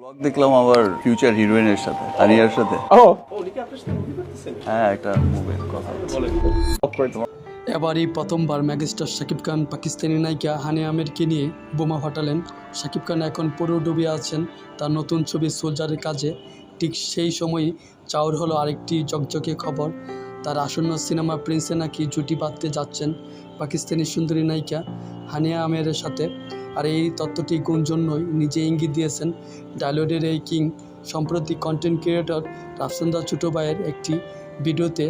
Blog দেখলাম আবার future হিরোইনের সাথে আরিয়ার সাথে। উনি কি আপনার সাথে মুভি করতেছেন? হ্যাঁ, একটা মুভির কথা হচ্ছে। এবারই প্রথমবার মেগাস্টার শাকিব খান পাকিস্তানি নায়িকা হানিয়া আমিরকে নিয়ে বোমা ফাটালেন। শাকিব খান এখন পুরো ডুবে আছেন তার নতুন ছবি সোলজারের কাজে। ঠিক সেই সময়ই চাউর হলো আরেকটি ঝকঝকে খবর, তার আসন্ন সিনেমা প্রিন্সে নাকি জুটি বাঁধতে যাচ্ছেন পাকিস্তানি সুন্দরী নায়িকা হানিয়া আমিরের সাথে। আর এই তথ্যটি গুঞ্জন নয়, নিজে ইঙ্গিত দিয়েছেন ডায়লগের এই কিং। সম্প্রতি কন্টেন্ট ক্রিয়েটর রাফসানদার ছোটো ভাইয়ের একটি ভিডিওতে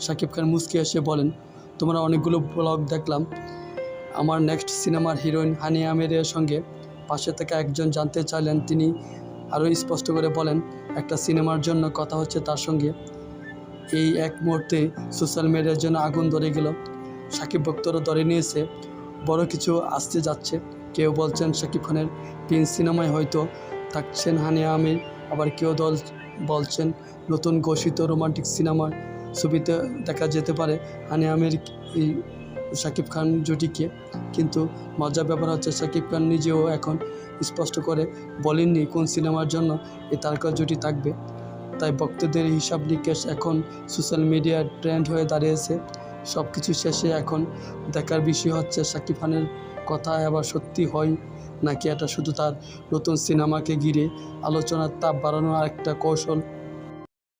শাকিব খান মুচকি এসে বলেন, তোমরা অনেকগুলো ব্লগ দেখলাম, আমার নেক্সট সিনেমার হিরোইন হানিয়া আমিরের সঙ্গে। পাশে থেকে একজন জানতে চাইলেন, তিনি আরও স্পষ্ট করে বলেন, একটা সিনেমার জন্য কথা হচ্ছে তার সঙ্গে। এই এক মুহূর্তে সোশ্যাল মিডিয়ার জন্য আগুন ধরে গেল। শাকিব ভক্তরা ধরে নিয়েছে বড় কিছু আসতে যাচ্ছে। কেউ বলছেন শাকিব খানের প্রিন্স সিনেমায় হয়তো থাকছেন হানিয়া আমির, আবার কেউ বলছেন নতুন ঘোষিত রোমান্টিক সিনেমার ছবিতে দেখা যেতে পারে হানিয়া আমির এই শাকিব খান জুটিকে। কিন্তু মজার ব্যাপার হচ্ছে, শাকিব খান নিজেও এখন স্পষ্ট করে বলেননি কোন সিনেমার জন্য এই তারকা জুটি থাকবে। তাই ভক্তদের হিসাব নিকেশ এখন সোশ্যাল মিডিয়ার ট্রেন্ড হয়ে দাঁড়িয়েছে। সব কিছু শেষে এখন দেখার বিষয় হচ্ছে শাকিব খানের কথা আবার সত্যি হয় নাকি এটা শুধু তার নতুন সিনেমাকে ঘিরে আলোচনার তাপ বাড়ানোর আরেকটা কৌশল।